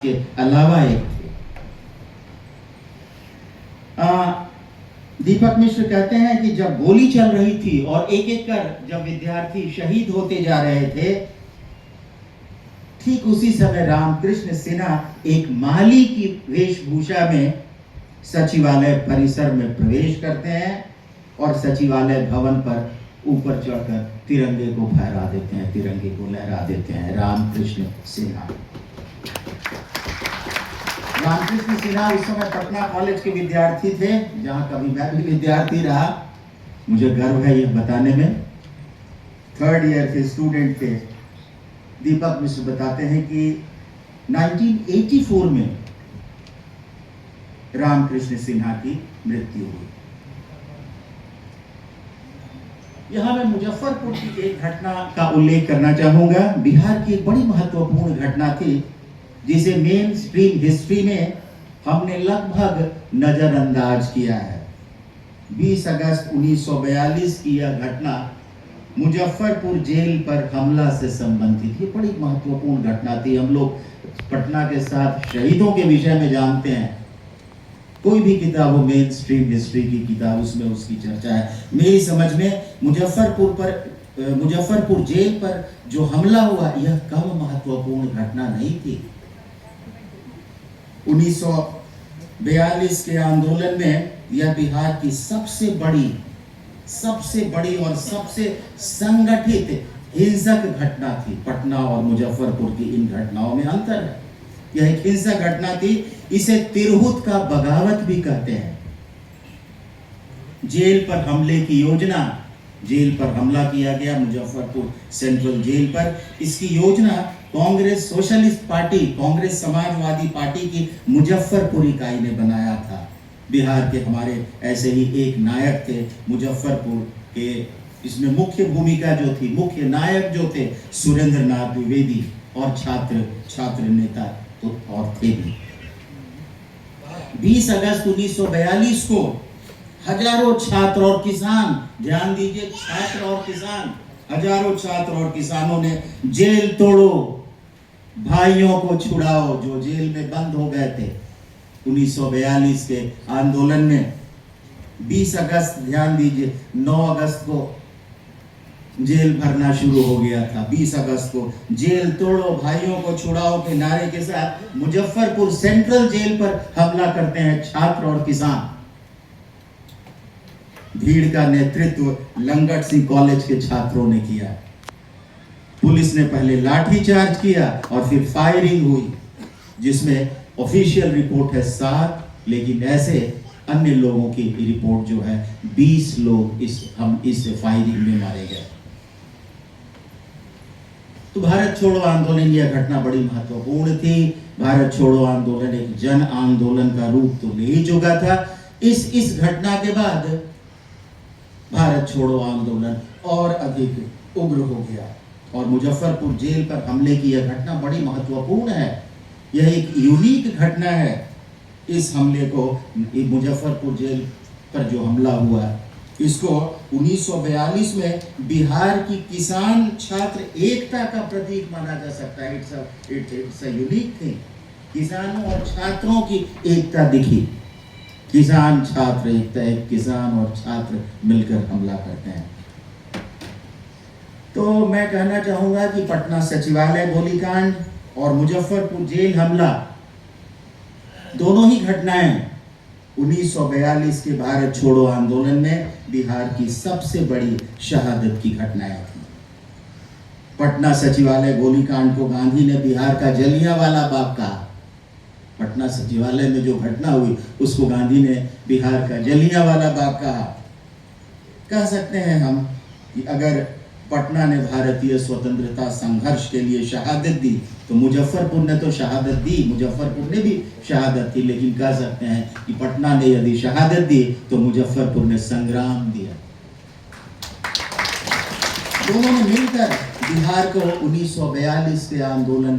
के अलावा एक थे। दीपक मिश्र कहते हैं कि जब गोली चल रही थी और एक एक कर जब विद्यार्थी शहीद होते जा रहे थे, ठीक उसी समय रामकृष्ण सिन्हा एक माली की वेशभूषा में सचिवालय परिसर में प्रवेश करते हैं और सचिवालय भवन पर ऊपर चढ़कर तिरंगे को फहरा देते हैं, तिरंगे को लहरा देते हैं। रामकृष्ण सिन्हा उस समय पटना कॉलेज के विद्यार्थी थे, जहां कभी मैं भी विद्यार्थी रहा। मुझे गर्व है यह बताने में। 3rd ईयर के स्टूडेंट थे। दीपक मिश्र बताते हैं कि 1984 में रामकृष्ण सिन्हा की मृत्यु हुई। यहां मैं मुजफ्फरपुर की एक घटना का उल्लेख करना चाहूंगा। बिहार की एक बड़ी महत्वपूर्ण घटना थी जिसे मेन स्ट्रीम हिस्ट्री में हमने लगभग नजरअंदाज किया है। 20 अगस्त 1942 की यह घटना मुजफ्फरपुर जेल पर हमला से संबंधित, ये बड़ी महत्वपूर्ण घटना थी। हम लोग पटना के साथ शहीदों के विषय में जानते हैं, कोई भी किताब हो, मेन स्ट्रीम हिस्ट्री की किताब, उसमें उसकी चर्चा है। मेरी समझ में मुजफ्फरपुर जेल पर जो हमला हुआ, यह कम महत्वपूर्ण घटना नहीं थी। 1942 के आंदोलन में यह बिहार की सबसे बड़ी और सबसे संगठित हिंसक घटना थी। पटना और मुजफ्फरपुर की इन घटनाओं में अंतर है। यह एक हिंसक घटना थी। इसे तिरहुत का बगावत भी कहते हैं। जेल पर हमले की योजना, जेल पर हमला किया गया मुजफ्फरपुर सेंट्रल जेल पर। इसकी योजना Congress socialist party, Congress Samajwadi party की मुजफ्फरपुर इकाई ने बनाया था। बिहार के हमारे ऐसे ही एक नायक थे मुजफ्फरपुर के। इसमें मुख्य भूमिका जो थी, मुख्य नायक जो थे सुरेंद्र नाथ द्विवेदी, और छात्र नेता तो और थे भी। 20 अगस्त 1942 को हजारों छात्र और किसान, ध्यान दीजिए, छात्र और किसान, हजारों छात्र और किसानों ने जेल तोड़ो, भाइयों को छुड़ाओ, जो जेल में बंद हो गए थे 1942 के आंदोलन में। 20 अगस्त, ध्यान दीजिए, 9 अगस्त को जेल भरना शुरू हो गया था। 20 अगस्त को जेल तोड़ो, भाइयों को छुड़ाओ के नारे के साथ मुजफ्फरपुर सेंट्रल जेल पर हमला करते हैं छात्र और किसान। भीड़ का नेतृत्व लंगट सिंह कॉलेज के छात्रों ने किया। पुलिस ने पहले लाठीचार्ज किया और फिर फायरिंग हुई, जिसमें ऑफिशियल रिपोर्ट है 7, लेकिन ऐसे अन्य लोगों की रिपोर्ट जो है 20 लोग इस फायरिंग में मारे गए। तो भारत छोड़ो आंदोलन, यह घटना बड़ी महत्वपूर्ण थी। भारत छोड़ो आंदोलन एक जन आंदोलन का रूप तो ले ही चुका था। इस घटना के बाद भारत छोड़ो आंदोलन और अधिक उग्र हो गया और मुजफ्फरपुर जेल पर हमले की यह घटना बड़ी महत्वपूर्ण है। यह एक यूनिक घटना है। इस हमले को, मुजफ्फरपुर जेल पर जो हमला हुआ, इसको 1942 में बिहार की किसान छात्र एकता का प्रतीक माना जा सकता है। It's a unique thing. किसानों और छात्रों की एकता दिखी। किसान छात्र एकता, एक किसान और छात्र मिलकर हमला करते हैं। तो मैं कहना चाहूंगा कि पटना सचिवालय गोलीकांड और मुजफ्फरपुर जेल हमला, दोनों ही घटनाएं 1942 के भारत छोड़ो आंदोलन में बिहार की सबसे बड़ी शहादत की घटनाएं थी। पटना सचिवालय गोलीकांड को गांधी ने बिहार का जलियांवाला बाग कहा। पटना सचिवालय में जो घटना हुई उसको गांधी ने बिहार का जलियांवाला बाग कहा। कह सकते हैं हम कि अगर पटना ने भारतीय स्वतंत्रता संघर्ष के लिए शहादत दी तो मुजफ्फरपुर ने तो शहादत दी, मुजफ्फरपुर ने भी शहादत दी, लेकिन कह सकते हैं कि पटना ने यदि शहादत दी तो मुजफ्फरपुर ने संग्राम दिया। दोनों ने मिलकर बिहार को 1942 के आंदोलन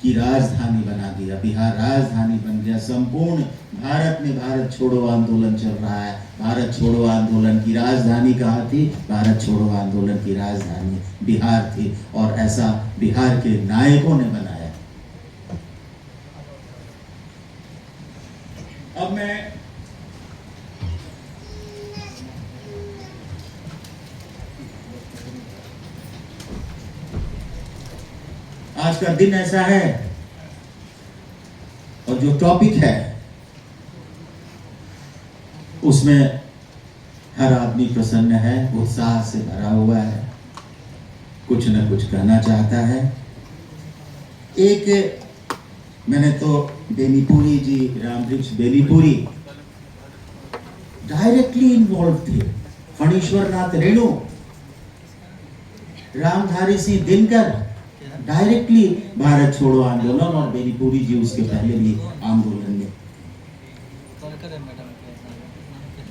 की राजधानी बना दिया। बिहार राजधानी बन गया। संपूर्ण भारत में भारत छोड़ो आंदोलन चल रहा है। भारत छोड़ो आंदोलन की राजधानी कहाँ थी? भारत छोड़ो आंदोलन की राजधानी बिहार थी, और ऐसा बिहार के नायकों ने बनाया। अब मैं आज का दिन ऐसा है और जो टॉपिक है उसमें हर आदमी प्रसन्न है, उत्साह से भरा हुआ है, कुछ न कुछ कहना चाहता है। एक मैंने तो बेनीपुरी जी, रामवृक्ष बेनीपुरी डायरेक्टली इन्वॉल्व थे। फणीश्वर नाथ रेणु, रामधारी सिंह दिनकर डायरेक्टली भारत छोड़ो आंदोलन, और बेनीपुरी जी उसके पहले भी आंदोलन में।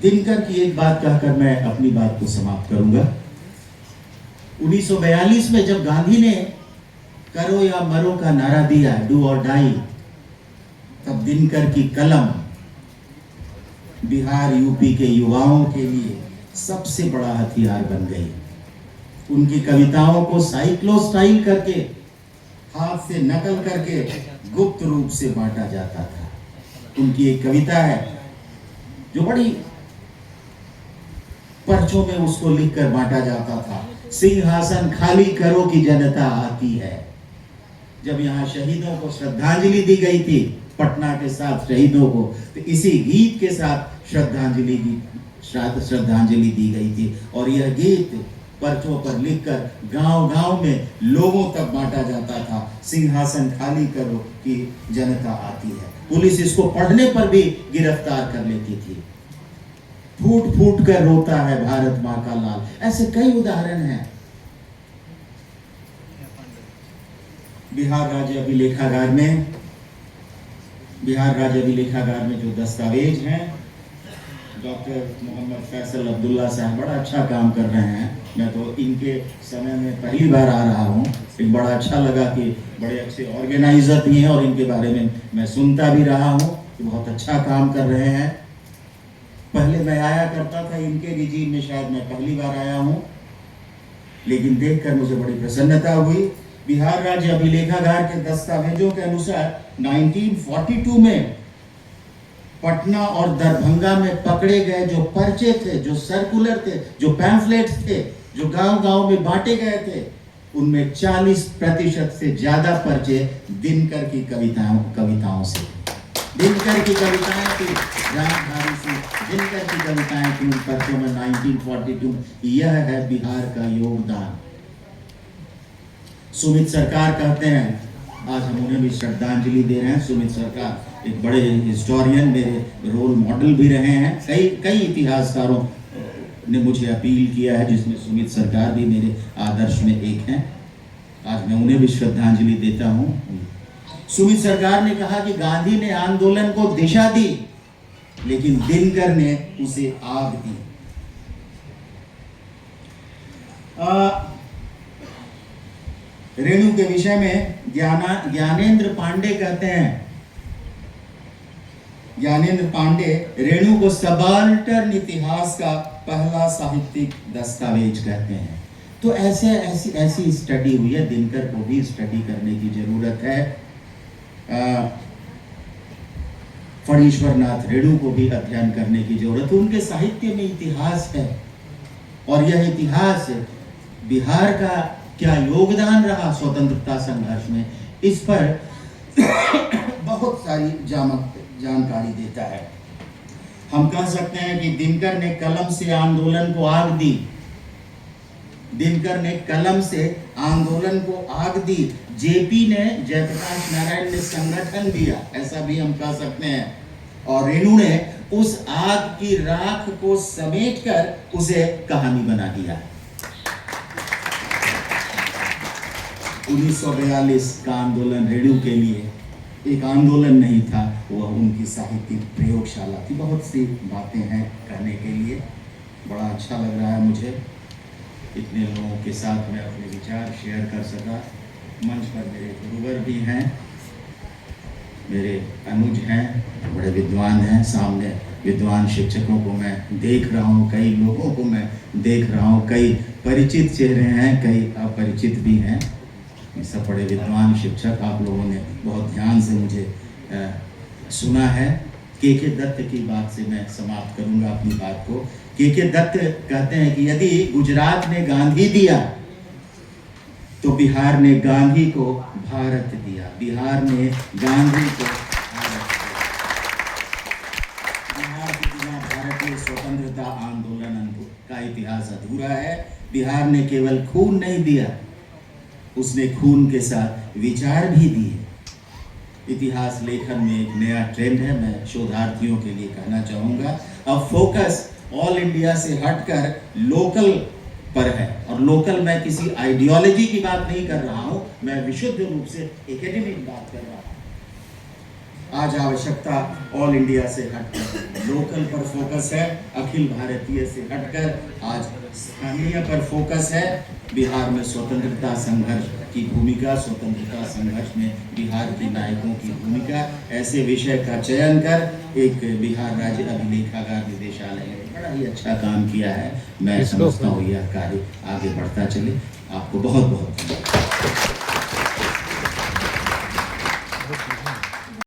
दिनकर की एक बात कहकर मैं अपनी बात को समाप्त करूंगा। 1942 में जब गांधी ने करो या मरो का नारा दिया, डू और डाई, तब दिनकर की कलम बिहार यूपी के युवाओं के लिए सबसे बड़ा हथियार बन गई। उनकी कविताओं को साइक्लो स्टाइल करके, हाथ से नकल करके गुप्त रूप से बांटा जाता था। उनकी एक कविता है जो बड़ी पर्चों में उसको लिखकर बांटा जाता था, सिंहासन खाली करो कि जनता आती है। जब यहाँ शहीदों को श्रद्धांजलि दी गई थी, पटना के साथ शहीदों को, तो इसी गीत के साथ श्रद्धांजलि दी गई थी। और यह गीत पर्चों पर लिखकर गांव-गांव में लोगों तक बांटा जाता था, सिंहासन खाली करो कि जनता आती है। पुलिस इसको पढ़ने पर भी गिरफ्तार कर लेती थी। फूट फूट कर रोता है भारत माँ का लाल। ऐसे कई उदाहरण हैं। बिहार राज्य अभिलेखागार में जो दस्तावेज हैं, डॉक्टर मोहम्मद फैसल अब्दुल्ला साहब बड़ा अच्छा काम कर रहे हैं। मैं तो इनके समय में पहली बार आ रहा हूँ। एक बड़ा अच्छा लगा कि बड़े अच्छे ऑर्गेनाइजर भी हैं और इनके बारे में मैं सुनता भी रहा हूँ कि बहुत अच्छा काम कर रहे हैं। पहले मैं आया करता था इनके रिजीम में, शायद मैं पहली बार आया हूँ, लेकिन देखकर मुझे बड़ी प्रसन्नता हुई। बिहार राज्य अभिलेखागार के दस्तावेजों के अनुसार 1942 में पटना और दरभंगा में पकड़े गए जो पर्चे थे, जो सर्कुलर थे, जो पैम्फलेट्स थे, जो गांव-गांव में बांटे गए थे, उनमें 40% से ज्यादा पर्चे दिनकर की कविताओं से। दिनकर की कविताएं थी, रामधारी सिंह दिनकर की कविताएं थी उन पर्चों में 1942। यह है बिहार का योगदान। सुमित सरकार कहते हैं, आज हम उन्हें भी श्रद्धांजलि दे रहे हैं। सुमित सरकार एक बड़े हिस्टोरियन, मेरे रोल मॉडल भी रहे हैं। कई इतिहासकारों ने मुझे अपील किया है, जिसमें सुमित सरकार भी मेरे आदर्श में एक हैं। आज मैं उन्हें भी श्रद्धांजलि देता हूँ। सुमित सरकार ने कहा कि गांधी ने आंदोलन को दिशा दी, लेकिन दिनकर ने उसे आग दी। रेणु के विषय में ज्ञानेंद्र पांडे कहते हैं, ज्ञानेंद्र पांडे रेणु को सबाल्टर्न इतिहास का पहला साहित्यिक दस्तावेज कहते हैं। तो ऐसी स्टडी हुई है। दिनकर को भी स्टडी करने की जरूरत है। फणीश्वर नाथ रेणु को भी अध्ययन करने की जरूरत है। उनके साहित्य में इतिहास है, और यह इतिहास बिहार का क्या योगदान रहा स्वतंत्रता संघर्ष में, इस पर बहुत सारी जानकारी देता है। हम कह सकते हैं कि दिनकर ने कलम से आंदोलन को आग दी। दिनकर ने कलम से आंदोलन को आग दी। जेपी ने, जयप्रकाश नारायण ने संगठन दिया, ऐसा भी हम कह सकते हैं। और रेणु ने उस आग की राख को समेटकर उसे कहानी बना दिया। 1942 का आंदोलन रेणु के लिए एक आंदोलन नहीं था, वह उनकी साहित्यिक प्रयोगशाला थी। बहुत सी बातें हैं कहने के लिए। बड़ा अच्छा लग रहा है मुझे, इतने लोगों के साथ मैं अपने विचार शेयर कर सका। मंच पर मेरे गुरुवर भी हैं, मेरे अनुज हैं, बड़े विद्वान हैं। सामने विद्वान शिक्षकों को मैं देख रहा हूँ, कई लोगों को मैं देख रहा हूँ, कई परिचित चेहरे हैं, कई अपरिचित भी हैं। सब बड़े विद्वान शिक्षक, आप लोगों ने बहुत ध्यान से मुझे सुना है। के दत्त की बात से मैं समाप्त करूंगा अपनी बात को। के दत्त कहते हैं कि यदि गुजरात ने गांधी दिया तो बिहार ने गांधी को भारत दिया, बिहार ने गांधी को भारत दिया। बिहार के बिना भारतीय स्वतंत्रता आंदोलन का इतिहास अधूरा है। बिहार ने केवल खून नहीं दिया, उसने खून के साथ विचार भी दिए। इतिहास लेखन में एक नया ट्रेंड है, मैं शोधार्थियों के लिए कहना चाहूँगा। अब फोकस ऑल इंडिया से हटकर लोकल पर है, और लोकल मैं किसी आइडियोलॉजी की बात नहीं कर रहा हूँ, मैं विशुद्ध रूप से एकेडमिक बात कर रहा हूँ। आज आवश्यकता ऑल इंडिया से हटकर लोकल पर फोकस है, अखिल भारतीय से हटकर आज स्थानीय पर फोकस है। बिहार में स्वतंत्रता संघर्ष की भूमिका, स्वतंत्रता संघर्ष में बिहार के नायकों की भूमिका, ऐसे विषय का चयन कर एक बिहार राज्य अभिलेखागार निदेशालय ने बड़ा ही अच्छा काम किया है। मैं समझता हूँ यह कार्य आगे बढ़ता चले। आपको बहुत बहुत धन्यवाद।